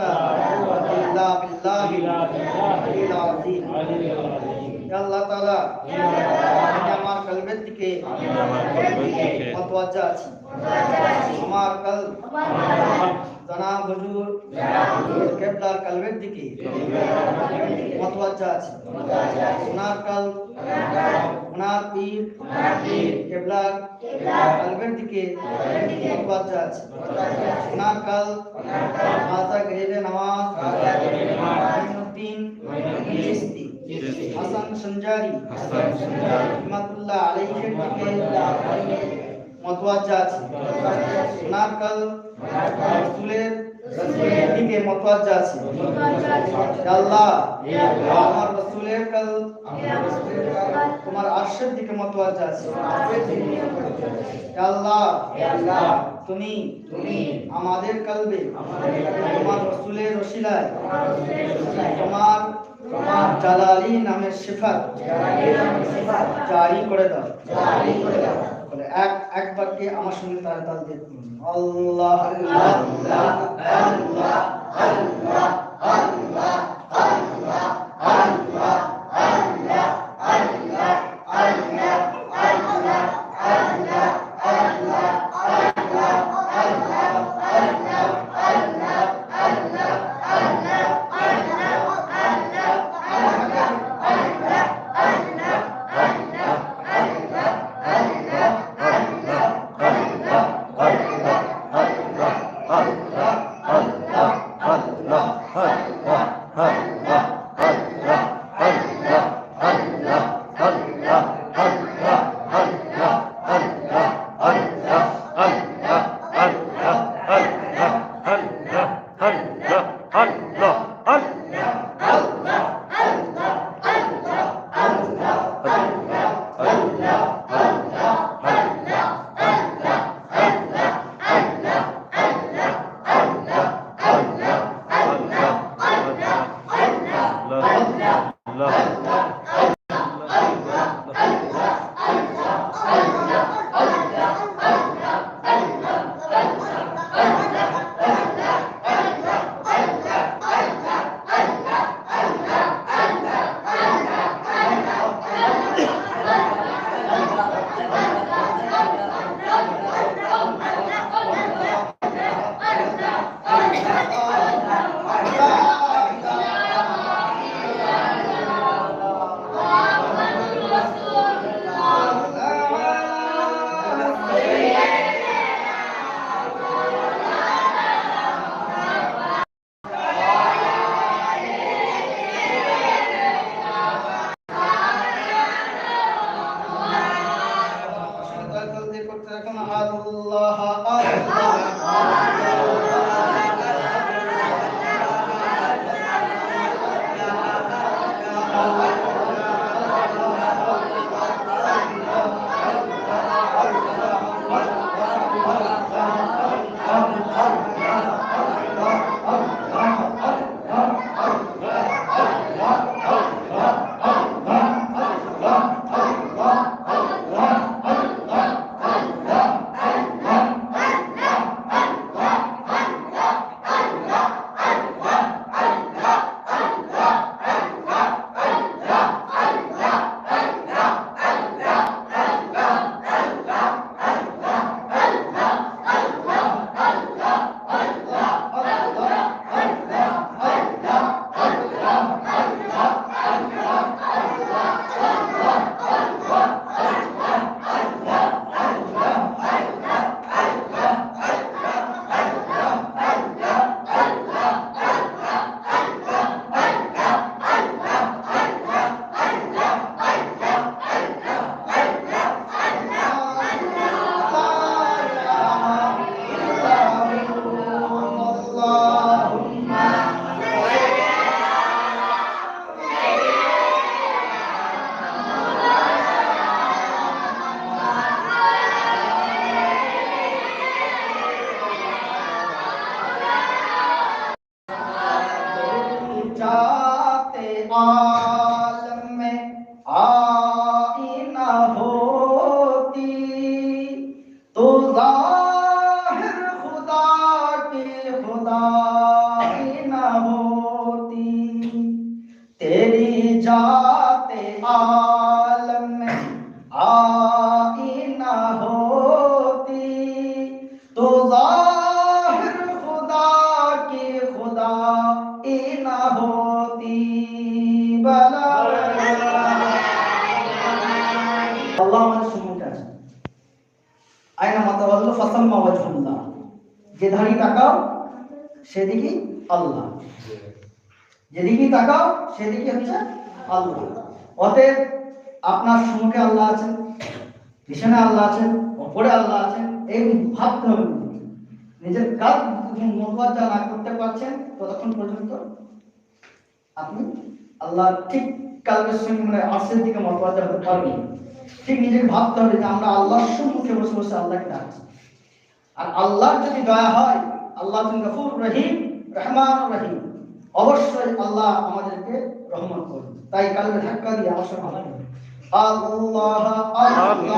ইল্লা বিল্লাহিল আলিয়্যিল আযীম। ইয়া আল্লাহ তাআলা, আমি আমার কলবের দিকে মুতাওয়াজ্জা আছি। আমার কলব জনাব হুজুর কিবলার কলবের দিকে মুতাওয়াজ্জা আছে। ওনার কলব ওনার পীর কিবলার কলবের দিকে মুতাওয়াজ্জা আছে। ওনার কলব খাজা গরিবে নওয়াজ মুঈনুদ্দিন চিশতি হাসান সঞ্জারি রহমাতুল্লাহ আলাইহির দিকে মুতাওয়াজ্জা আছে। ওনার কলব রাসূলের দিকে মুতাওয়াজ্জা আছে। ইয়া আল্লাহ, আমার রাসূলের কলব তোমার আরশের দিকে মুতাওয়াজ্জা আছে। ইয়া আল্লাহ, তুমি আমাদের কলবে তোমার রাসূলের ওসিলায় তোমার জালালি নামের সিফাত জারি করে দাও। বলে এক বাক্যে আমার সঙ্গে তালে তাল দিয়ে আল্লাহ আল্লাহ আল্লাহ আল্লাহ আল্লাহ আল্লাহ আল্লাহ আল্লাহ আল্লাহ আল্লাহ আল্লাহ আল্লাহ আল্লাহ जाते आलम में आईना होती तो ज़ाहिर खुदा की खुदा ना होती बला আল্লাহ আমাদের সম্মুখে আছে আয়না মাতাওয়াল্লু ফাসাম্মা ওয়াজহুল্লাহ যেদিকেই তাকাও সেদিকেই আল্লাহ যেদিকেই তাকাও সেদিকেই হচ্ছে আল্লাহ অতএব আপনার সম্মুখে আল্লাহ আছেন পিছনে আল্লাহ আছেন উপরে আল্লাহ আছেন এই ভাবতে হবে নিজের কাজ মোকাবেলা না করতে পারছেন ততক্ষণ পর্যন্ত আপনি আল্লাহ ঠিক কালবের সঙ্গে মানে আর্শের দিকে মোকাবেলা করতে পারবেন ঠিক নিজেকে ভাবতে হবে যে আমরা আল্লাহর সম্মুখে বসে বসে আল্লাহকে ডাকছি আর আল্লাহর যদি দয়া হয় আল্লাহ গফুর রহিম রহমান রহিম অবশ্যই আল্লাহ আমাদেরকে রহমত করবে তাই কালবে ধাক্কা দিয়ে আমার সঙ্গে আল্লাহ আল্লাহ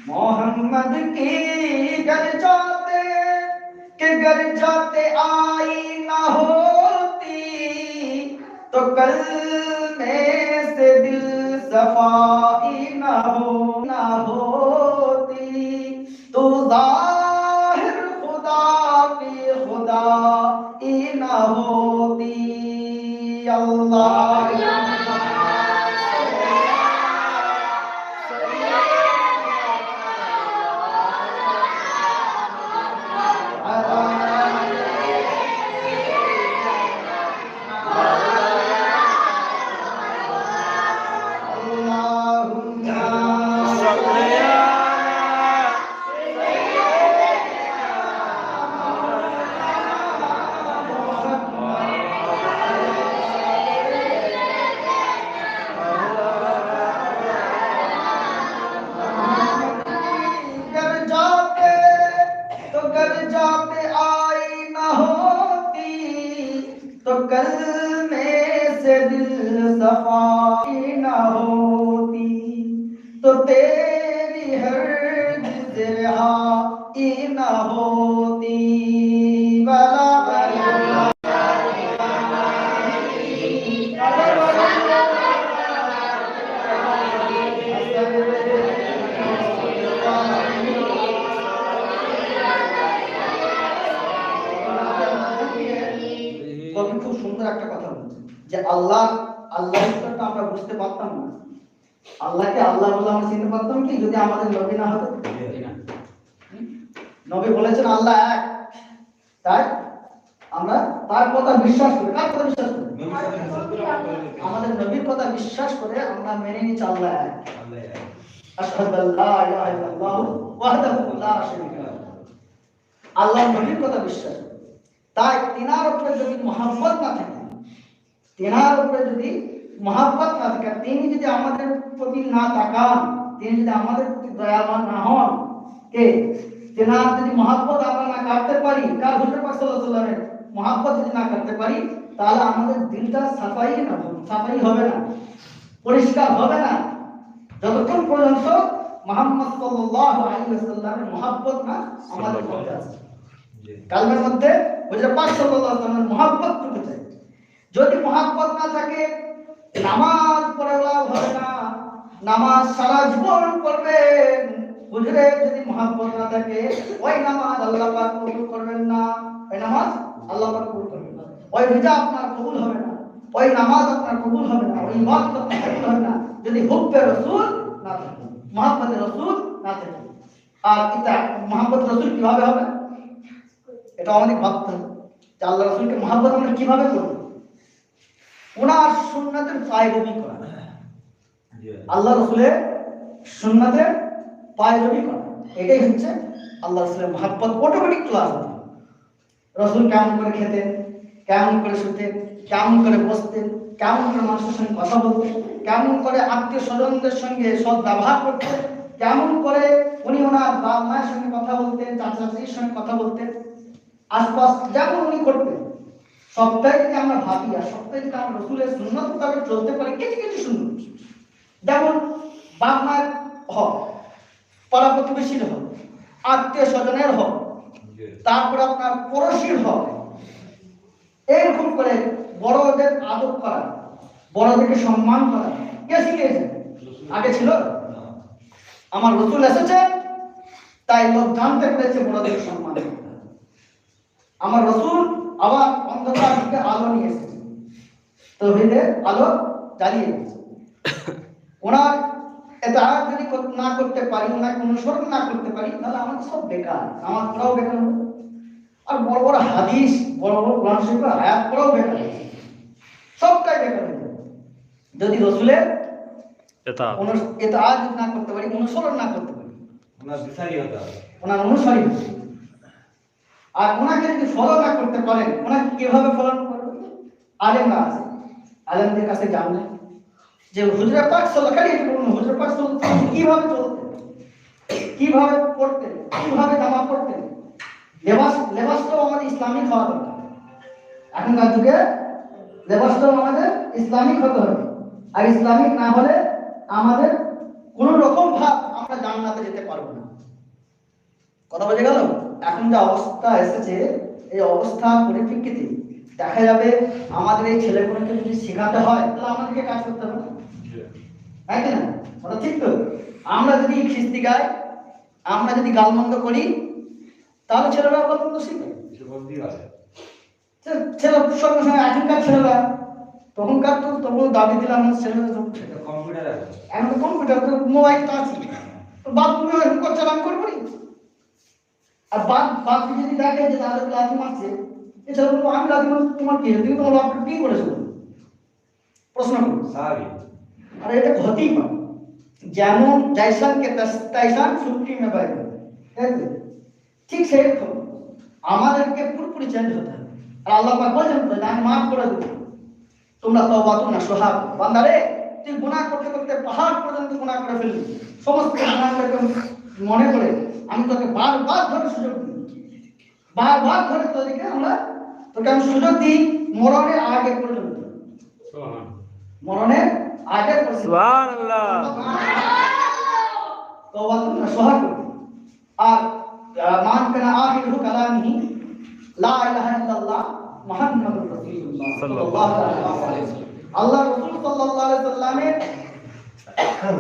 मोहम्मद की घर जाते आई ना होती तो कल में से दिल सफाई ना होती तो जाहिर खुदा की खुदा ना होती अल्लाह तो कल में से दिल सफाई ना होती तो तेरी हरगिज़ रिहाई ना होती वला কবি খুব সুন্দর একটা কথা বলছেন যে আল্লাহর ভিতরটা আমরা বুঝতে পারতাম না। আল্লাহকে আল্লাহ বলে আমরা চিনতে পারতাম কি যদি আমাদের নবী না হতো? নবী বলেছেন আল্লাহ এক, তাই আমরা তার কথা বিশ্বাস করি। কার কথা বিশ্বাস করি? আমাদের নবীর কথা বিশ্বাস করে আমরা মেনে নিচ্ছি আল্লাহ এক। আশহাদু আল্লা ইলাহা ইল্লাল্লাহু ওয়াহদাহু লা শারীকা লাহু। আল্লাহর নবীর কথা বিশ্বাস করি। তাই তিনার উপরে যদি মহব্বত না থাকে, তিনার উপরে যদি মহব্বত না থাকে, তিনি যদি আমাদের প্রতি না তাকান, তিনি যদি আমাদের প্রতি দয়াবান না হন, কে তিনার যদি মহব্বত আমরা না করতে পারি, কার হুজুর পাক সাল্লাল্লাহু আলাইহি ওয়াসাল্লামের মহব্বত যদি না করতে পারি, তাহলে আমাদের দিলটা সাফাই হবে না, পরিষ্কার হবে না, যতক্ষণ পর্যন্ত মুহাম্মদ সাল্লাল্লাহু আলাইহি ওয়াসাল্লামের মহব্বত না আমাদের মধ্যে আছে। কালমের মধ্যে হুজুর পাক সাল্লাল্লাহু আলাইহি ওয়াসাল্লামের মহব্বত টুকু চাই। যদি মহব্বত না থাকে, নামাজ পড়াও হবে না, নামাজ সারা জীবন পড়বেন, হুজুরের যদি মহব্বত না থাকে, ওই নামাজ আল্লাহ পাক কবুল করবেন না, ওই নামাজ আল্লাহ পাক কবুল করবেন না, ওই রোজা আপনার কবুল হবে না, ওই নামাজ আপনার কবুল হবে না, ওই ইবাদত আপনার কবুল হবে না, যদি হুব্বে রাসূল না থাকে, মহব্বতে রাসূল না থাকে। আর এটা মহব্বত রাসূল কিভাবে হবে? এটা আমাদের ভাবতে হবে যে আল্লাহ রাসূলকে মহব্বত আমরা কিভাবে করব। ওনার সুন্নাতের পায়রবি করা, আল্লাহ রাসূলের সুন্নাতের পায়রবি করা, এটাই হচ্ছে আল্লাহ রাসূলের মহব্বত। অটোমেটিক ক্লাস রাসূল কেমন করে খেতেন, কেমন করে শুতেন, কেমন করে বসতেন, কেমন করে মানুষের সঙ্গে কথা বলতেন, কেমন করে আত্মীয় স্বজনদের সঙ্গে সৎ ব্যবহার করতেন, কেমন করে উনি ওনার বাবা মায়ের সঙ্গে কথা বলতেন, চাচা চাচির সঙ্গে কথা বলতেন, আশপাশ যেমন উনি করতেন, সবটাই যদি আমরা ভাবি আর সবটাই যদি আমরা রাসূলের সুন্নাত মোতাবেক চলতে পারি, কিছু কিছু সুন্নাত, যেমন বাবা মায়ের হক, পাড়া প্রতিবেশীর হক, আত্মীয় স্বজনের হক, তারপর আপনার পড়োশীর হক, এরকম করে বড়দের আদর করা, বড়দেরকে সম্মান করা, কে শিখিয়েছে? আগে ছিল? আমার রাসূল এসেছে তাই লোক জানতে পেরেছে বড়দের সম্মান করতে। আমার রাসূল আবার অন্ধকার থেকে আলো নিয়ে এসেছে, তাওহীদের আলো জ্বালিয়ে দিয়েছে। ওনার ইতাআত যদি না করতে পারি, ওনাকে অনুসরণ না করতে পারি, তাহলে আমাদের সব বেকার, আমার পড়াও বেকার হবে, আর বড় বড় হাদিস, বড় বড় কোরআন শরীফের আয়াত পড়াও বেকার হবে, সবটাই বেকার হয়ে যাবে যদি রাসূলের ইতাআত না করতে পারি, অনুসরণ না করতে পারি, ওনার অনুসারী হতে। আর ওনাকে যদি ফলো না করতে পারেন, ওনাকে কিভাবে ফলো করবেন? আলেমরা আছে, আলেমদের কাছে জানলেন যে হুজুর পাক সাল্লাল্লাহু আলাইহি ওয়াসাল্লাম, হুজুর পাক সাল্লাল্লাহু আলাইহি ওয়াসাল্লাম কিভাবে চলতেন, কিভাবে পড়তেন, কিভাবে জামা পড়তেন, লেবাসটাও আমাদের ইসলামিক হওয়া দরকার। এখনকার যুগে লেবাসটাও আমাদের ইসলামিক হতে হবে, আর ইসলামিক না হলে আমাদের কোন রকম ভাব আমরা জান্নাতে যেতে পারবো না। কথা বোঝা গেল? এখন যে অবস্থা এসেছে, এই অবস্থার পরিপ্রেক্ষিতে দেখা যাবে আমাদের এই ছেলেগুলোকে যদি শেখাতে হয়, তাহলে আমাদেরকে কাজ করতে হবে, তাই না? ওটা ঠিক তো? আমরা যদি খিস্তি গাই, আমরা যদি গালমন্দ করি, তাহলে ছেলেরা গালমন্দ শিখবে। ছেলে সঙ্গে সঙ্গে এখনকার ছেলেরা, তখনকার তো তবু দাবি দিলাম ছেলেরা কম্পিউটার, এখন কম্পিউটার তো মোবাইল তো আছে, তো বাপ তুমি এরকম চালান করবি। আর বাপ যদি দেখে যে তাদের লাথি মারছে, এছাড়া বলবো আমি লাথি মারছি, তোমার কি, তুমি তোমার বাপকে কি করেছো প্রশ্ন করবো। আর এটা হতেই পারে, যেমন জাইসানকে তাইসান ছুটি মে বাইরে, ঠিক সেরকম আমাদেরকে পুরোপুরি চেঞ্জ হতে হবে। আর আল্লাহ পাক বলেন তো, আমি মাফ করে দেব, তোমরা তওবা তোমরা সোহাগ। বান্দারে, তুই গুনাহ করতে করতে পাহাড় পর্যন্ত গুনাহ করে ফেললি, সমস্ত গুনাহটাকে মনে করে আমি তোকে বারবার ধরে সুযোগ দিই, বারবার ধরে তোদেরকে তোকে আমি সুযোগ দিই মরণের আগে পর্যন্ত, মরণের আগে পর্যন্ত সুবহানাল্লাহ তওবা তোমরা সোহাগ। আর মান কানা আখিরু কালামিহি লা ইলাহা ইল্লাল্লাহ মুহাম্মাদুর রাসূলুল্লাহ সাল্লাল্লাহু আলাইহি ওয়াসাল্লাম, আল্লাহ রাসূল সাল্লাল্লাহু আলাইহি ওয়াসাল্লামের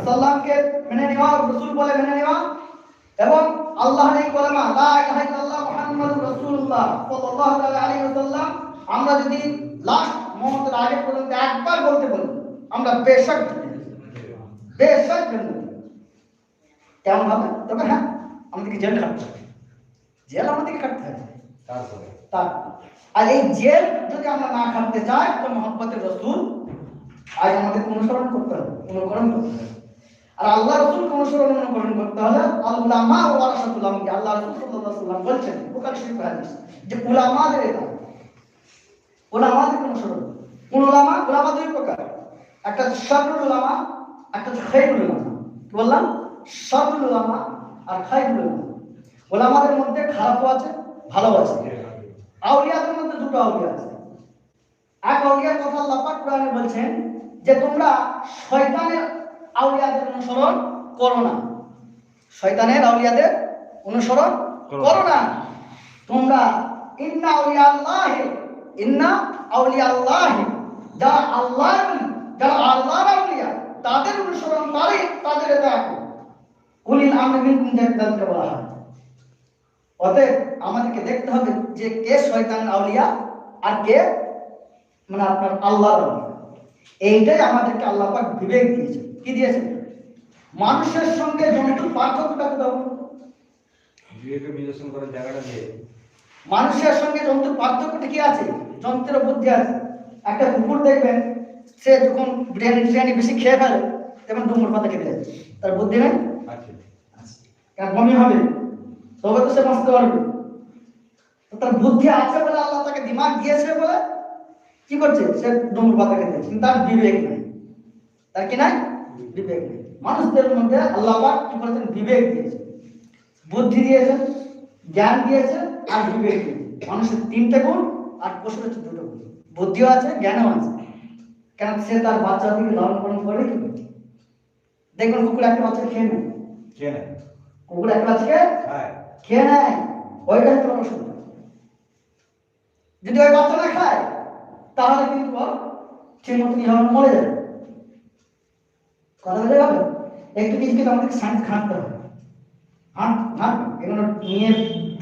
সাল্লামকে মেনে নেওয়া, রাসূল বলে মেনে নেওয়া, এবং আল্লাহর এই কালেমা লা ইলাহা ইল্লাল্লাহ মুহাম্মাদুর রাসূলুল্লাহ সাল্লাল্লাহু আলাইহি ওয়াসাল্লাম আমরা যদি লাস্ট মোহাম্মদের আগে পর্যন্ত একবার বলতে বলি আমরা বেশক বেশক কেমন হবে? তবে হ্যাঁ আমাদেরকে জেল খাটতে হবে, জেল আমাদেরকে খাটতে হবে। আর এই জেল যদি আমরা না খাটতে চাই তো মোহাম্মদের রসুল আজ আমাদের অনুসরণ করতে হবে, অনুকরণ করতে হবে। আর আল্লাহ রসুলকে অনুকরণ করতে হলে উলামা ওয়ারাসাতুল আম্বিয়া, আল্লাহ রাসূল সাল্লাল্লাহু আলাইহি ওয়াসাল্লাম বলেছেন বুখারী শরীফের হাদিস যে উলামাদের এটা, উলামাদের অনুসরণ। কোন উলামা? উলামা দুই প্রকার, একটা শাররুল উলামা, একটা খায়রুল উলামা। কি বললাম? শাররুল উলামা আর খায়রুল উলামা। উলামাদের মধ্যে খারাপও আছে, ভালো আছে। আউলিয়াদের মধ্যে দুটো আউলিয়া আছে। এক আউলিয়ার কথা আল্লাহ পাক কোরআনে বলছেন যে তোমরা শয়তানের আউলিয়াদের অনুসরণ করো না, শয়তানের আউলিয়াদের অনুসরণ করো না। তোমরা ইন্না আউলিয়াল্লাহি, যারা আল্লাহর আউলিয়া তাদের অনুসরণ করে, তাদের দেখো। উলিল আমরি মিনকুম যাদেরকে বলা হয়। অতএব আমাদেরকে দেখতে হবে যে কে শয়তানের আউলিয়া আর কে মানে আপনার আল্লাহর আউলিয়া। এইটাই আমাদেরকে আল্লাহ পাক বিবেক দিয়েছে। কি দিয়েছে? মানুষের সঙ্গে জন্তুর পার্থক্যটা দাও, বিবেকে বিশ্লেষণ করার জায়গাটা দিয়ে। মানুষের সঙ্গে জন্তুর পার্থক্যটা কি আছে? যন্ত্রের বুদ্ধি আছে। একটা কুকুর দেখবেন সে যখন বিরিয়ানি বেশি খেয়ে ফেলে তখন ডুমুর পাতা খেতে যায়, তার বুদ্ধি নেই? কেন বমি হবে তবে তো সে বাঁচতে পারবে। তার বুদ্ধি আছে বলে আল্লাহ তাকে দিমাগ দিয়েছে বলে কি করছে? সে ডুমুর পাতা খেতে যাচ্ছে, কিন্তু তার বিবেক নেই। তার কি নাই? বিবেক নেই। মানুষদের মধ্যে আল্লাহ পাক কি করেছেন? বিবেক দিয়েছে, বুদ্ধি দিয়েছেন, জ্ঞান দিয়েছেন আর বিবেক দিয়েছেন। মানুষের তিনটে গুণ আর পশুর হচ্ছে দুটো গুণ, বুদ্ধিও আছে, জ্ঞানও আছে। কেন? সে তার বাচ্চাদেরকে লালন পালন করে কি? দেখবেন কুকুর একটা বাচ্চা খেয়ে নেয়, কুকুর একটা বাচ্চাকে খেয়ে নেয়, ওইটা হচ্ছে অসুবিধা। যদি ওই বাচ্চা না খায় তাহলে কিন্তু ঠিক মতো কি হবে? মরে যাবে। কথা বলে যাবে। একটু কিছু কিন্তু আমাদেরকে সায়েন্স ঘাঁটতে হবে। এগুলো নিয়ে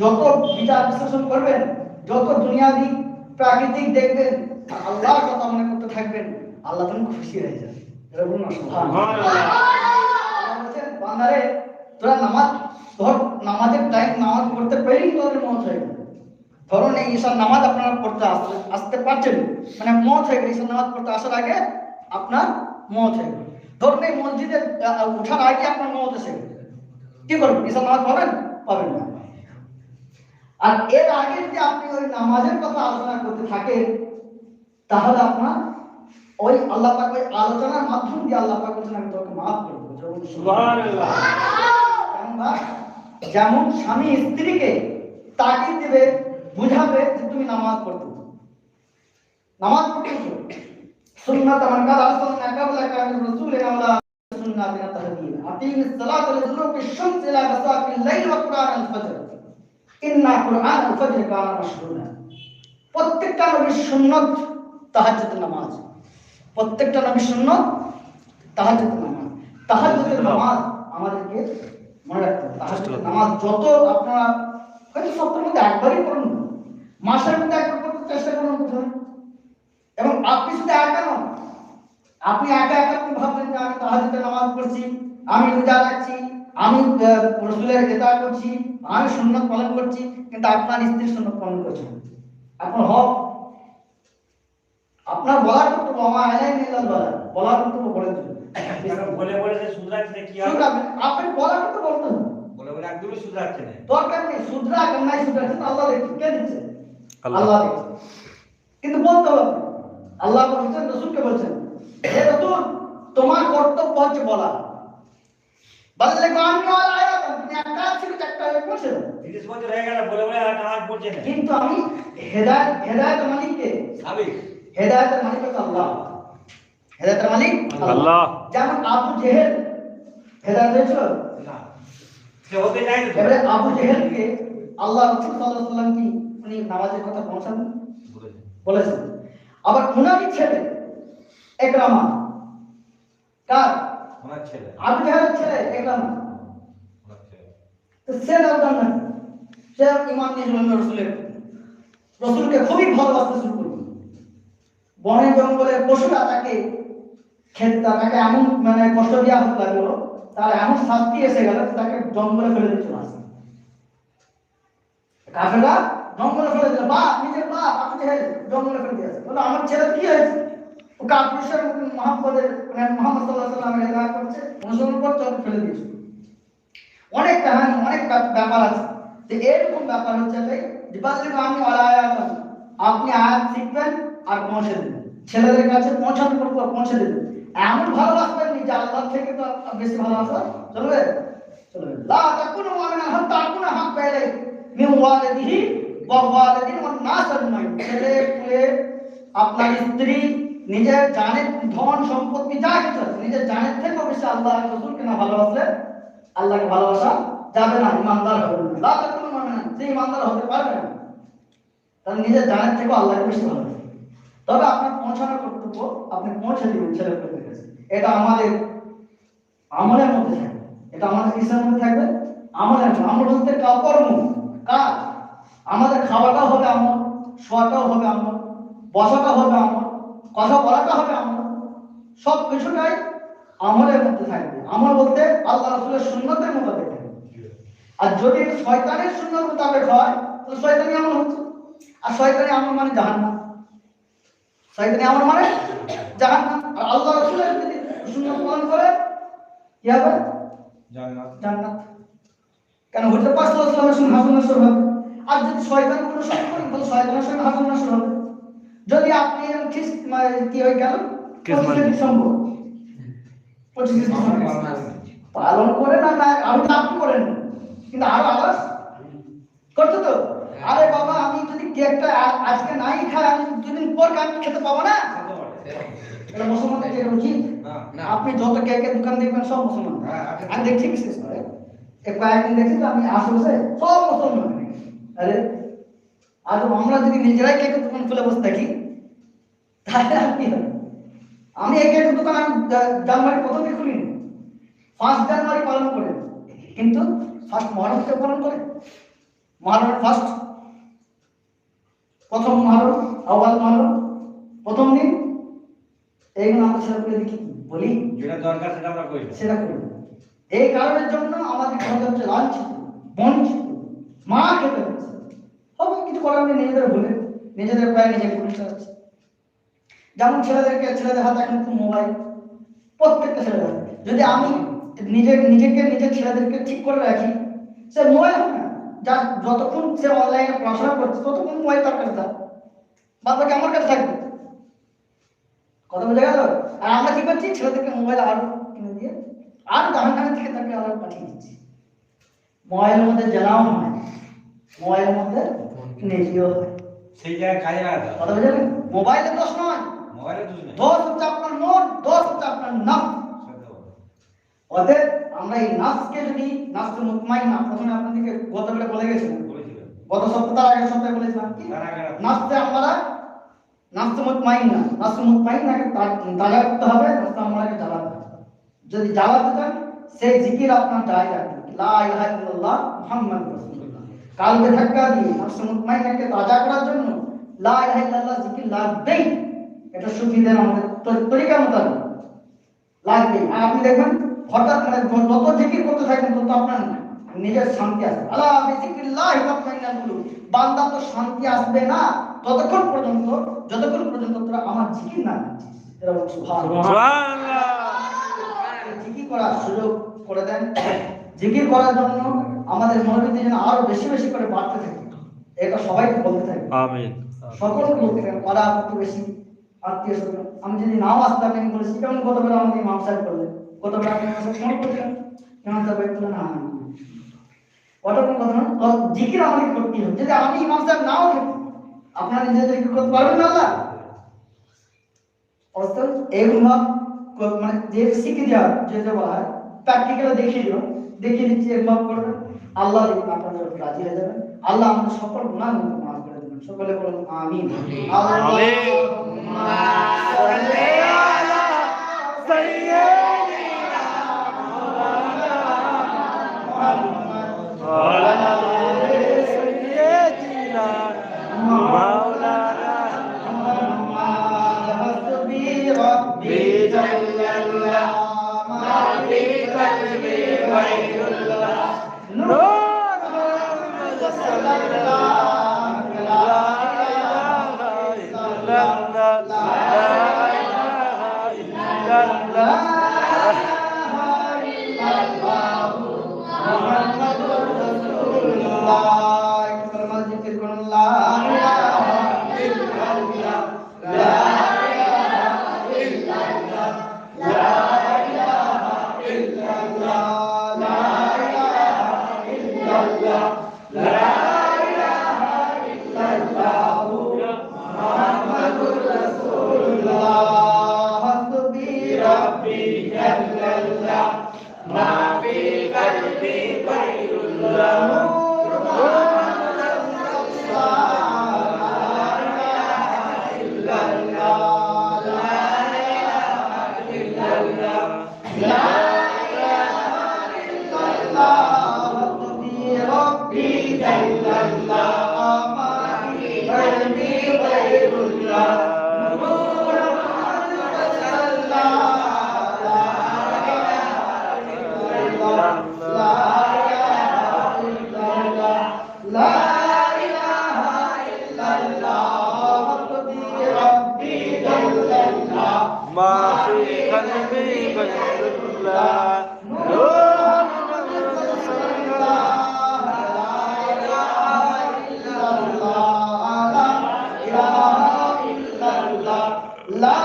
যত বিচার বিশ্লেষণ করবেন, যত দুনিয়াবি প্রাকৃতিক দেখবেন, আল্লাহর কথা মনে করতে থাকবেন, আল্লাহ তখন খুশি হয়ে যাবে। এটা বলুন না সুবহানাল্লাহ। আল্লাহ বলেন বান্দারে তোরা নামাজের টাইম নামাজ পড়তে পেরেই তোদের মওত হয়ে গেল। ধরুন এই ঈশার নামাজ আপনারা পড়তে আসতে পারছেন, মানে মওত হয়ে গেল, ঈশার নামাজ পড়তে আসার আগে আপনার মওত হয়ে গেল। ধরুন এই মসজিদে ওঠার আগে আপনার মওত এসে গেল, কি করবেন? ঈশার নামাজ পাবেন? পাবেন না। আর এর আগে যদি আপনি ওই নামাজের কথা আলোচনা করতে থাকেন তাহলে আপনার ওই আল্লাহ পাক ওই আলোচনার মাধ্যম দিয়ে আল্লাহ পাক বলেন আমি তোকে মাফ করে দেব। সুবহানাল্লাহ। যেমন স্বামী স্ত্রীকে তাকিদ দিবে, বুঝাবে যে তুমি নামাজ পড়তে, নামাজ পড়তেছো। সুন্নাত মান কাদা আরসালনা ক্বাবলাকা মির রাসূলিন আলা সুন্নাতিনা তাহদিন আকিমিস সালাতা লিদুলুকিশ শামসি ইলা গাসাকিল লাইল ওয়া কুরআনাল ফজর ইন্না কুরআনাল ফজর কানা মাশহুরা। প্রত্যেকটা নবীর সুন্নাত তাহাজ্জুদের নামাজ, প্রত্যেকটা নবীর সুন্নাত তাহাজ্জুদের নামাজ। তাহাজ্জুদের নামাজ আমাদেরকে মনে রাখতে হবে। তাহাজ্জুদের নামাজ যত আপনারা হয়তো সপ্তাহের মধ্যে একবারই পড়ুন, মাসের মধ্যে একবার পড়তে চেষ্টা করুন প্রথমে। এবং আপনি শুধু একা নন, আপনি একা আপনি ভাববেন যে আমি তাহাজ্জুদের নামাজ পড়ছি, আমি রোজা রাখছি, আমি রাসূলের ইতাআত করছি, আমি সুন্নাত পালন করছি, কিন্তু আপনার স্ত্রী সুন্নাত পালন করছে না। আপনার হক, আপনার বলার কর্তব্য, আমার আলাইহি ইল্লাল বালাগ, বলার কর্তব্য বলে দিন। বলে বলে যে শুধরাচ্ছে কি হবে? আপনি বলার কর্তব্য বলতে হবে, বলে বলে একদমই শুধরাচ্ছে না। দরকার নেই শুধরা কেন নাই শুধরাচ্ছে আল্লাহ দেখে, কে দিচ্ছে? আল্লাহ দেখে। কিন্তু বলতে হবে। আল্লাহ বলছেন, রাসূলকে বলছেন, হে রাসূল তোমার কর্তব্য হচ্ছে বলা। বাল্লিগু আন্নী ওয়ালা আয়াত, তুমি একটা ছিল একটা বলছেন 30 বছর হয়ে গেল বলে বলে নামাজ পড়ছে না। কিন্তু আমি হেদায়েতের মালিক কে? সাবিক। হেদায়েতের মালিক হচ্ছে আল্লাহ। হেদায়েতের মালিক আল্লাহ। যেমন আবু জেহেল হেদায়েত হয়েছিল না, সে হতে চায় না। এবারে আবু জেহেলকে আল্লাহ রাসূল সাল্লাল্লাহু আলাইহি ওয়াসাল্লাম কি উনি নামাজের কথা বলেছেন। আবার উনারই ছেলে ইকরামা, কার? ওনার ছেলে। আবু জেহেলের ছেলে ইকরামা, ওনার ছেলে। তো সে জান্নাত, সে ঈমান নিয়ে রাসূলের রাসূলকে খুবই ভালোবাসতে শুরু করলো। বনে জঙ্গলে পশুরা তাকে খেতে তাকে এমন মানে কষ্ট দেওয়া হতে লাগলো, তার এমন শাস্তি এসে গেল তাকে জঙ্গলে ফেলে দিতে আসে। কাফেররা জঙ্গলে ফেলে দিল, বা নিজের বা আপনি জঙ্গলে ফেলে দিয়েছে, বলে আমার ছেলে কি হয়েছে? ও কাপুরুষের মোহাম্মদের মানে মোহাম্মদ সাল্লাল্লাহু আলাইহি ওয়াসাল্লামের দেখা করছে, অনুসরণ করছে, ওকে ফেলে দিয়েছে। অনেক কাহিনী, অনেক ব্যাপার আছে। যে এরকম ব্যাপার হচ্ছে যে বাজলিগু আমি আয়াত, আপনি আয়াত শিখবেন আর পৌঁছে দেবেন, ছেলেদের কাছে পৌঁছাতে পৌঁছে দেবেন। এমন ভালোবাসবেন যে আল্লাহ থেকে তো বেশি ভালোবাসা চলবে চলবে। লা তাকুনু মুমিনান হাত্তা তাকুনা হাক্কা ইলাইহি মিন ওয়ালিদিহি ওয়া ওয়ালিদিন ওয়ান নাস আজমাইন। ছেলে পুলে আপনার স্ত্রী নিজের জানের ধন সম্পত্তি যা কিছু আছে নিজের জানের থেকে বেশি আল্লাহ রাসূলকে না ভালোবাসলে আল্লাহকে ভালোবাসা যাবে না, ইমানদার হবে না। লা তাকুনু মুমিনান, যে ইমানদার হতে পারবে না তাহলে নিজের জানের থেকে আল্লাহকে বেশি ভালোবাসে। তবে আপনার পৌঁছানোর কর্তব্য, আপনি পৌঁছে দিবেন ছেলের কাছে। এটা আমাদের আমলের মধ্যে থাকবে, এটা আমাদের কিসের মধ্যে থাকবে? আমলের মধ্যে। আমল বলতে কর্ম, কাজ। আমাদের খাওয়াটাও হবে আমল, শোয়াটাও হবে আমল, বসাটা হবে আমল, কথা বলাটা হবে আমল, সব কিছুটাই আমলের মধ্যে থাকবে। আমল বলতে আল্লাহ রাসূলের সুন্নতের মোতাবেক থাকবে। আর যদি শয়তানের সুন্নত মোতাবেক হয় তাহলে শয়তানি আমল হচ্ছে। আর শয়তানি আমল মানে জাহান্নাম, শয়তানি আমল মানে জাহান্নাম। আর আল্লাহ রাসূলের যদি সুন্নাত পালন করে কি হবে? জান্নাত। জান্নাত। কেন হুজুর পাক সাল্লাল্লাহু আলাইহি ওয়াসাল্লামের সঙ্গে হাসান নাসর হবে। আর যদি শয়তান কোনো সঙ্গে করেন তাহলে শয়তানের সঙ্গে হাসান নাসর হবে। যদি আপনি এরকম কি হয়ে গেল 25 ডিসেম্বর পালন করে না আমি তো আপনি করেন, কিন্তু আরো আদার্স করছো তো। আরে বাবা আমি যদি কেকটা আজকে নাই খাই, আমি দুদিন পর খেতে পাবো না। এটা মুসলমানদের কেক উচিত না। আপনি যত কেকের দোকান দেখবেন সব মুসলমান। আমি দেখছি বিশেষ করে কয়েকদিন দেখছি তো আমি আশেপাশে সব মুসলমান। আরে আজ আমরা যদি নিজেরাই কেকের দোকান খুলে বসে থাকি তাহলে আর কি হবে? আমি এই কেকের দোকান আমি জানুয়ারি প্রথমে খুলিনি, 1 জানুয়ারি পালন করে, কিন্তু ফার্স্ট মহরমকে পালন করে। মহরমের ফার্স্ট, প্রথম মহরম, আউয়াল মহরম, প্রথম দিন। এইগুলো আমরা সেটা করে দেখি, বলি যেটা দরকার সেটা আমরা করি, সেটা করি। এই কারণের জন্য আমাদের সমাজ হচ্ছে লাঞ্ছিত, বঞ্চিত, মা খেতে হচ্ছে। হবে কিছু করার নেই, নিজেদের ভুলে নিজেদের পায়ে নিজে পুলিশ আছে। যেমন ছেলেদের হাতে এখন তো মোবাইল, প্রত্যেকটা ছেলেদের হাতে। যদি আমি নিজের ছেলেদেরকে ঠিক করে রাখি, সে মোবাইল হবে না। যতক্ষণ সে অনলাইনে পড়াশোনা করছে ততক্ষণ মোবাইল তার কাছে থাকবে, বাদ বাকি আমার কাছে থাকবে। কথা বোঝা গেল? আর আমরা কি করছি? ছেলেদেরকে মোবাইল আরো কিনে দিয়ে আর জাহান্নামের থেকে তাকে আরো পাঠিয়ে দিচ্ছি। মোবাইলের মধ্যে জ্বালাও হয়, মোবাইলের মধ্যে নেকিও হয়। সেই জায়গায় কাজে লাগাতে হবে। কথা বুঝলেন? মোবাইলের দোষ নয়, মোবাইলের দোষ নেই, দোষ হচ্ছে আপনার মন, দোষ হচ্ছে আপনার নফস। অতএব আমরা এই নাফসকে যদি নাফসে মুতমাইন্না, প্রথমে আপনাদেরকে গতকালে বলে গেছিলাম, গত সপ্তাহ আগের সপ্তাহে বলেছিলাম কি নাফসে আমরা নাফসে মুতমাইন্নাকে তাজা করতে হবে, নাফসে আমরাকে জ্বালাতে হবে। যদি জ্বালাতে চান সেই জিকির আপনার জারি রাখবেন, লা ইলাহা ইল্লাল্লাহ মুহাম্মাদুর রাসূলুল্লাহ। কালবে ধাক্কা দিয়ে নাফসে মুতমাইন্নাকে তাজা করার জন্য লা ইলাহা ইল্লাল্লাহ জিকির লাগবেই। এটা সুফিদের আমাদের তরিকা মোতাবেক লাগবে। আর আপনি দেখবেন হঠাৎ মানে যত জিকির করতে থাকবেন তত আপনার নিজের শান্তি আসবে। আলা বিযিকরিল্লাহি তাতমাইন্নাল কুলুব। বান্দা তো শান্তি আসবে না যতক্ষণ পর্যন্ত তোরা আমার জিকির না করছিস। এরা বলে সুবহানাল্লাহ। জিকির করার সুযোগ করে দেন। জিকির করার জন্য আমাদের মনোবৃত্তি যেন আরো বেশি বেশি করে বাড়তে থাকে, এটা সবাইকে বলতে থাকে। আমিন। সকলকে বলতে থাকে, পাড়া প্রতিবেশী আত্মীয় স্বজন। আমি যদি নাও আসতাম আমি বলেছি কেমন কতবেলা আমাকে ইমাম সাহেব করলেন, কতবেলা আপনি আমার সাথে ফোন করছিলেন, ইমাম সাহেব বললেন না ওটা কোনো কথা না। তো জিকির আমাকে করতেই হবে। যদি আমি ইমাম সাহেব নাও থাকি আপনারা নিজে জিকির করতে পারবেন না আল্লাহ? অর্থাৎ এরকম মানে যে শিখে দেওয়া যেটা বলা হয় প্র্যাকটিক্যালি দেখিয়ে দিচ্ছি, এরকম করবেন, আল্লাহ দেখুন আপনাদের উপর রাজি হয়ে যাবেন। আল্লাহ আমাদের সকল গুনাহ মাফ করে দেবেন। সকলে বলুন আমিন। আল্লাহুম্মা সাল্লি আলা সাইয়্যিদিনা মাওলানা মুহাম্মদ ওয়া আলা আলি সাইয়্যিদিনা মাওলানা মুহাম্মদ। في قلبي غير الله نور محمد صلى الله لا إله إلا الله لا إله إلا الله محمد رسول الله كلمة ذكر الله لا إله إلا الله لا إله إلا الله لا إله إلا الله لا إله إلا الله لا إله إلا الله محمد رسول الله حسبي ربي جل الله ما في قلبي غير الله نور محمد رسول الله لا إله إلا الله لا إله إلا الله لا إله إلا الله حسبي ربي جل الله ما في قلبي غير الله نور محمد رسول الله لا إله إلا الله لا إله إلا الله لا إله إلا الله حسبي ربي جل الله ما في قلبي غير الله نور محمد رسول الله لا إله إلا الله لا إله إلا الله لا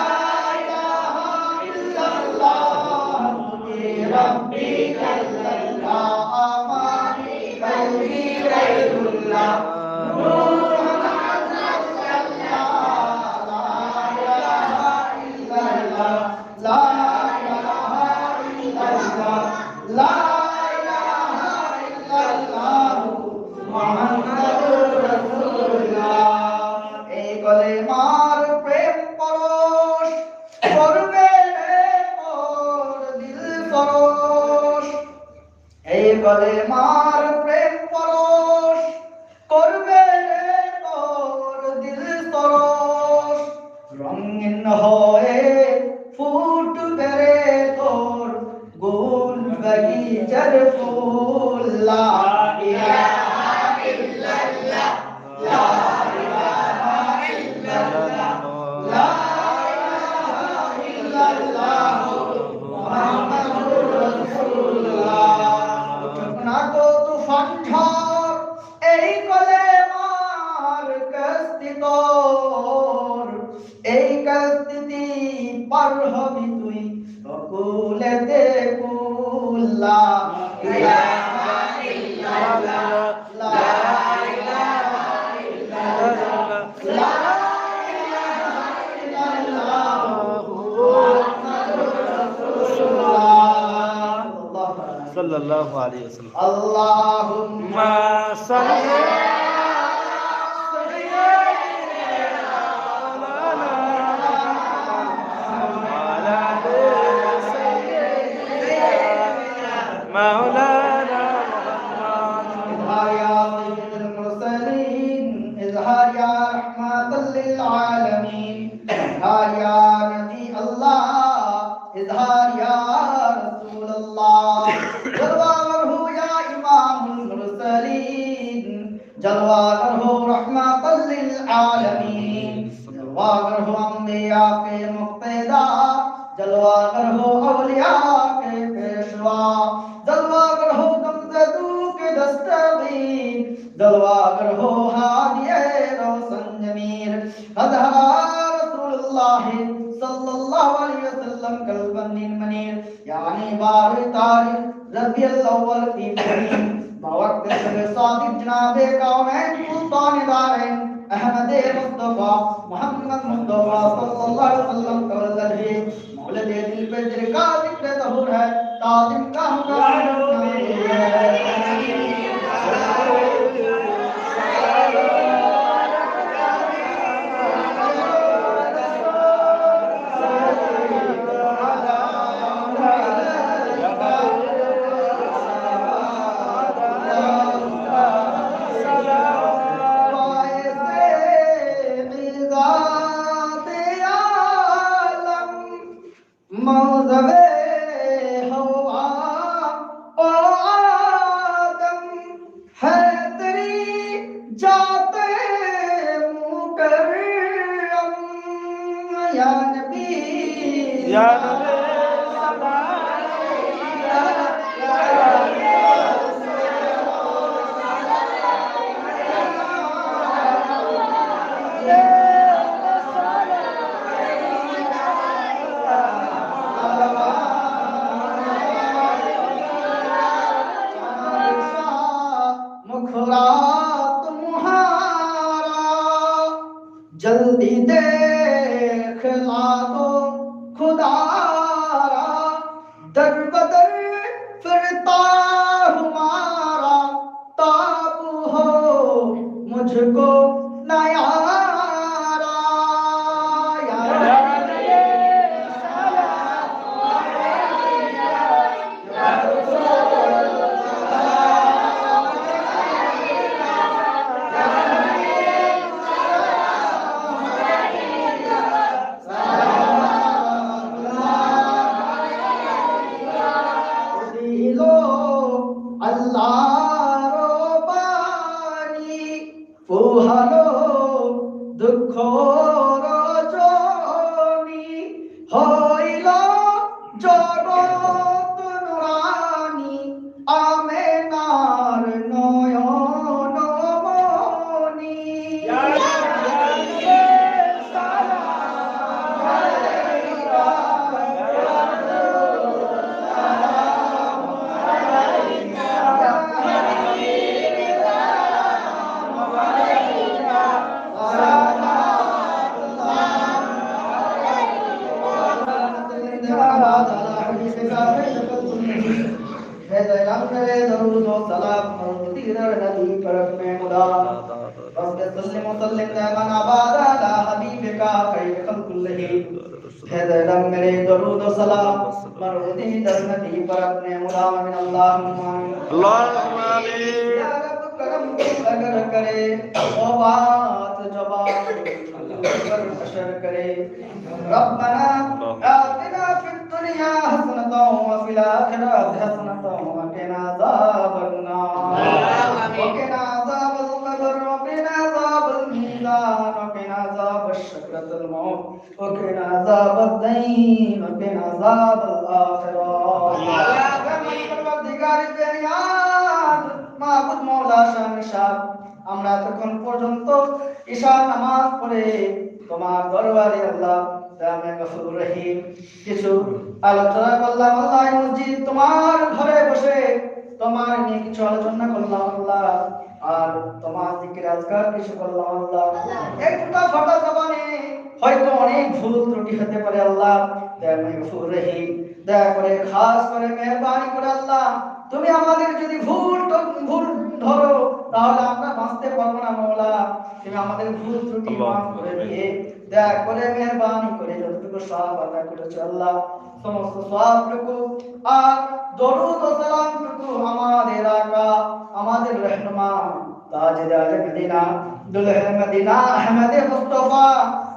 إله إلا الله حسبي ربي جل الله ما في قلبي غير الله نور محمد رسول الله لا إله إلا الله لا إله إلا الله لا إله إلا الله محمد رسول الله এই কলেমার প্রেম পরশ করবে মোর দিল পরশ এই কলেমার প্রেম পরশ করবে মোর দিল পরশ রঙিন হয়ে ফুটবে রে তোর গুল বাগিচার ফুল লা ইলাহা ইল্লাল্লাহ লা ইলাহা ইল্লাল্লাহ লা ইলাহা ইল্লাল্লাহ মুহাম্মাদুর রাসূলুল্লাহ না গো তুফান ঝড় এই কলেমার কস্তি তোর এই কস্তি পার হবি তুই কুলেতে কুল লা ইলাহা ইল্লাল্লাহ লা ইলাহা ইল্লাল্লাহ লা ইলাহা ইল্লাল্লাহ মুহাম্মাদুর রাসূলুল্লাহ সাল্লাল্লাহু আলাইহি ওয়াসাল্লাম আল্লাহুম্মা সাল্লি مولانا محمد يا سيد المرسلين اظهر يا رحمة للعالمين اظهر يا نبي الله اظهر يا رسول الله جلوه يا إمام المرسلين جلوه رحمة للعالمين جلوه أنبياء के मुक्तदा जलवागर हो औलिया के पेशवा जलवागर हो गमज़दू के दस्तगीर जलवागर हो हादिए रोशन जमीर अज़हर रसूलुल्लाह सल्लल्लाहु अलैहि वसल्लम कल्बन मनीर यानी बार तारीख रबिउल अव्वल की फरीम बवक्त सादिक जनाबे कौनैन सुल्तान दारैन अहमद मुस्तफा मोहम्मद मुस्तफा सल्लल्लाहु अलैहि वसल्लम कवल है मौलद दिल पे जिनका जिक्र ज़हूर है ताज़िम का मौज़वे हो নবী ইয়া নবী সালাম मुखरा तुम्हारा जल्दी देखला दो खुदारा दर बदर फिरता हमारा ताब हो मुझको नयारा পোহালো দুঃখ রজনী হইল জগৎ নুরানী আমেনার নয়ন মনি ربنا آتنا في الدنيا حسنة وفي الآخرة حسنة وقنا عذاب النار وقنا عذاب القبر وقنا عذاب الميزان وقنا عذاب الشكرة الموت وقنا عذاب الدين وقنا عذاب الآخرة মাহবুব মাওলা শামী সাহেব আমরা তখন পর্যন্ত ঈশা নামাজ পড়ে তোমার দরবারে আল্লাহ দামে গফুর রহিম কিছু আলোচনা করলাম আল্লাহ মসজিদ তোমার ঘরে বসে তোমার নিয়ে কিছু আলোচনা করলাম আল্লাহ আর তোমার জিকির আজকার কিছু করলাম আল্লাহ একটা ফাটা জবানে হয়তো অনেক ভুল ত্রুটি হতে পারে আল্লাহ দামে গফুর রহিম দয়া করে খাস করে মেহেরবানি করে আল্লাহ তুমি আমাদের যদি ভুল ধরো তাহলে আমরা বাঁচতে পারবো না মাওলা তুমি আমাদের ভুল ত্রুটি মাফ করে দিয়ে দয়া করে মেহেরবানি করে যতটুকু সওয়াব আদায় করেছো আল্লাহ সমস্ত সওয়াবটুকু আর দরুদ ও সালামটুকু আমাদের আকা আমাদের रहनुमा তাজদার মদিনা দুলহে মদিনা আহমদ মুস্তাফা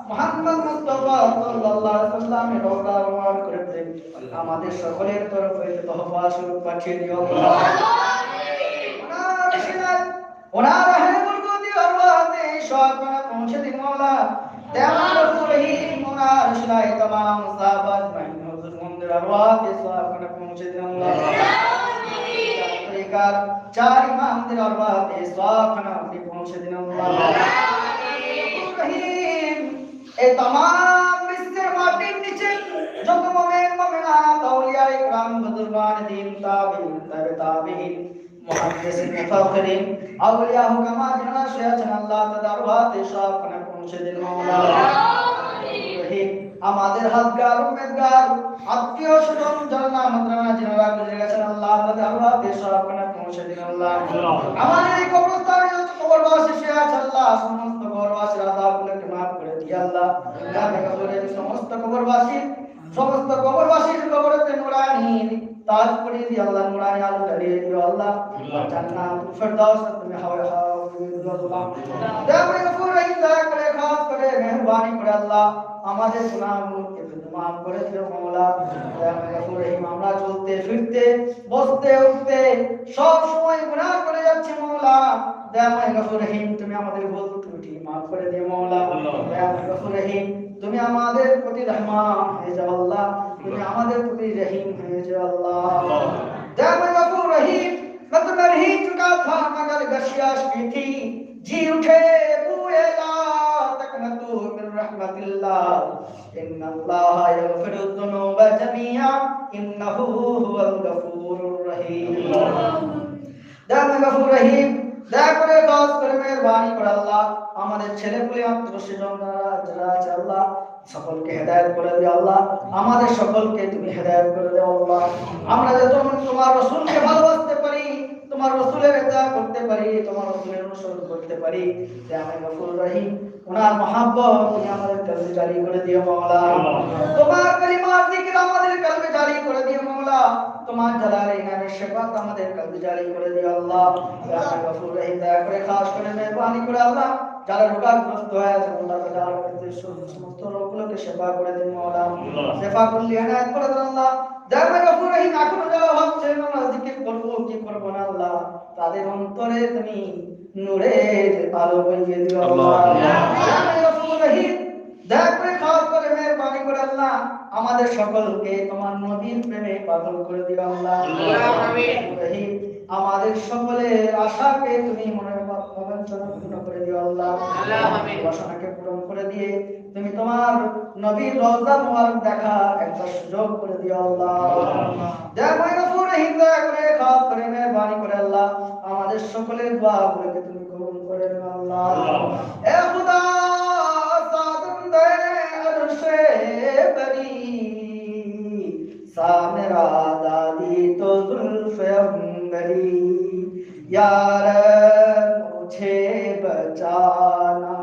মুহাম্মদ মুস্তাফা সাল্লাল্লাহু আলাইহি ওয়াসাল্লামের রওজা মুবারক করে দেন আমাদের সকলের তরফ হইতে তহফা স্বরূপ পাঠিয়ে দিও আল্লাহ ওনার রহমত গদি আরওয়াতে শাকনা পৌঁছে দিন মাওলা দেওয়ান রহিম ওনার শিলায়ে तमाम সাহাবাত মাইন হুজুর মন্দির আরওয়াতে শাকনা পৌঁছে দিন আল্লাহ তরিকার চার ইমামদের আরওয়াতে শাকনা আপনি পৌঁছে দিন আল্লাহ রহিম এই तमाम বিশ্বের মাটির নিচে যত মুমিন মুমিনাত আউলিয়া ইকরাম বুজুর্গান দ্বীন তাবিঈন তাবিঈন মুহাদ্দিসিন মুফাক্কিরিন আউলিয়া হুকামা যারা আছেন আল্লাহ তাআলার ওয়াতে শাফানা পৌঁছে দিন মাওলা রহিম আমাদের হাতগার উম্মতগার আত্মীয় স্বজন যারা মাদ্রানা যারা গুজরে গেছেন আল্লাহ তাআলার ওয়াতে শাফানা পৌঁছে দিন আল্লাহ আমাদের এই কবরস্থানে যত কবরবাসী আছে আল্লাহ সমস্ত কবরবাসীর আযাবগুলোকে maaf করে দিও আল্লাহ আল্লাহ কবরের সমস্ত কবরবাসীর কবরেতে নুরানি ताज पड़ी दी अल्लाह नुरानी आलू डली दियो अल्लाह जन्नत फिरदौस में हवा अल्लाह देवरे गफूर रहीम दया करे खास करे मेहरबानी करे अल्लाह আমাদের গুনাহগুলোকে মাফ করে দিও মাওলা দেবরে গফুর রহিম আমরা চলতে ফিরতে বসতে উঠতে সব সময় গুনাহ করে যাচ্ছি মাওলা দেবরে গফুর রহিম তুমি আমাদের ভুল ত্রুটি মাফ করে দিও মাওলা দেবরে গফুর রহিম তুমি আমাদের প্রতি রহমান হয়ে যাও আল্লাহ, তুমি আমাদের প্রতি রহিম হয়ে যাও আল্লাহ। मैं गफूर रहीम, मैं तो डर ही चुका था मगर गशियाश की थी, जी उठे बूए ला तकनतु मिन रहमतिल्लाह, इन्नल्लाह यगफिरु ज़ुनूब जमीआ इन्नहु हुवल गफूरुर रहीम। मैं गफूर रहीम, দয়া করে খাস করে মেহেরবানি করে আল্লাহ আমাদের ছেলেপুলে আত্মীয়স্বজন যারা আছে আল্লাহ সকলকে হেদায়েত করে দিও আল্লাহ, আমাদের সকলকে তুমি হেদায়েত করে দাও আল্লাহ। আমরা যাতে তোমার রাসূলকে ভালোবাসতে পারি, তোমার রাসূলের ইত্তেবা করতে পারি, তোমার রাসূলের অনুসরণ করতে পারি, যে আমি গফুর রহিম ওনার মহব্বত তুমি আমাদের কলবে জারি করে দিও মাওলা। তোমার কালিমা জিকির আমাদের কলবে জারি করে দিও মাওলা। তোমার জালালে নামের শাফাত আমাদের কলবে জারি করে দিও আল্লাহ। ইয়া গফুর রহিম, দয়া করে খাস করে মেহেরবানি করে আল্লাহ যারা রোগগ্রস্ত হয়ে আছে আল্লাহ তাআলা সমস্ত রোগগুলোকে শিফা করে দিন মাওলা, শিফা করলে হেদায়েত করে দেন আল্লাহ। যারা গফুর রহিম এখনো যারা ভাবছেন আমরা জিকির করব কি করব না আল্লাহ, তাদের অন্তরে তুমি নূরের আলো জ্বালিয়ে দিও আল্লাহ। যারা গফুর রহিম, দয়া করে খাস করে মেহেরবানি করে আল্লাহ আমাদের সকলকে তোমার নবীর প্রেমে পাগল করে দিও আল্লাহ। আমিন। রহিম, আমাদের সকলের আশাকে তুমি মনের বাঞ্ছনা পূর্ণ করে দিও আল্লাহ। আমিন। বাসনাকে পূরণ করে দিয়ে তুমি তোমার নবীর রওজা মুবারক দেখা একটা সুযোগ করে দিও আল্লাহ। যা গফুর রহিম, দয়া করে খাস করে মেহেরবানি করে আল্লাহ আমাদের সকলের দোয়াগুলোকে তুমি কবুল করে নাও আল্লাহ। এ খোদা সাজন্দে আরশে বরি सा मेरा दादी तो जुल्फ़े अंबरी, यार मुझे बचाना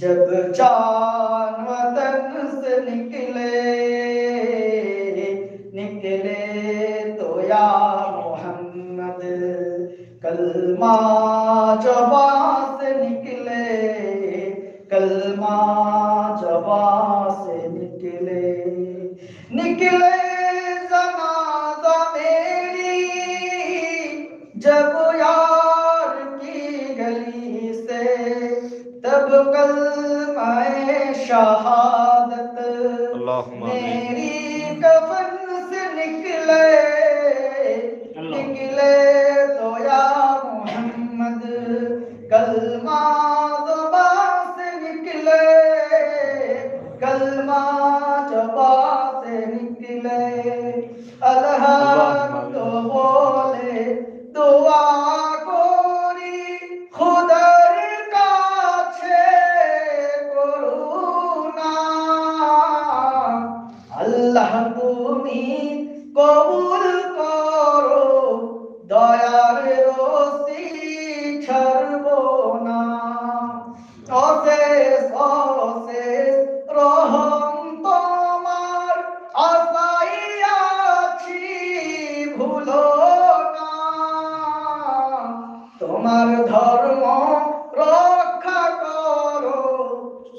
जब चान वतन से निकले तो या मोहम्मद कलमा ज़बां से निकले, कलमा ज़बां से निकले जनाजा मेरी जब यार की गली से, तब कलमाए शहादत मेरी कफन से निकले तो या मोहम्मद कलमा ज़बां से निकले, कलमा ज़बां से निकले। अलहम तो बोले दुआ करी खुदार काछे करुणा, अल्लाह तुमी कबूल करो दयार रोसी छड़बो ना, অশেষ রহম তোমার আশাই আছি ভুলো না, তোমার ধর্ম রক্ষা করো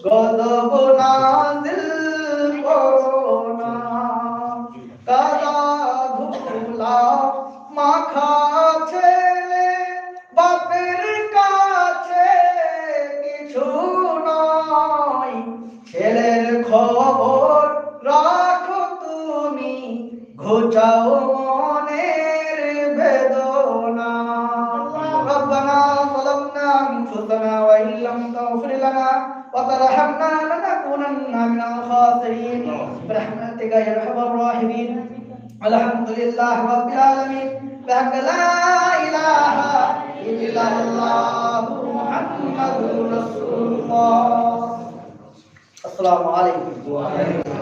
গজব নাজিল করো না, কাদা ধুলা মাখা ছেলে বাপের কাছে কিছু নয়, ছেলের খবর রাখো তুমি ঘোচাও মনের বেদনা। রব্বানা যালামনা আনফুসানা ওয়া ইল্লাম তাগফির লানা ওয়া তারহামনা লানাকুনান্না মিনাল খাসিরিন বিরহমাতিকা ইয়া আরহামার রাহিমিন। আলহামদুলিল্লাহি রাব্বিল আলামিন, বিহাক্কি লা ইলাহা ইল্লাল্লাহু মুহাম্মাদুর রাসূলুল্লাহ। আসসালামু আলাইকুম।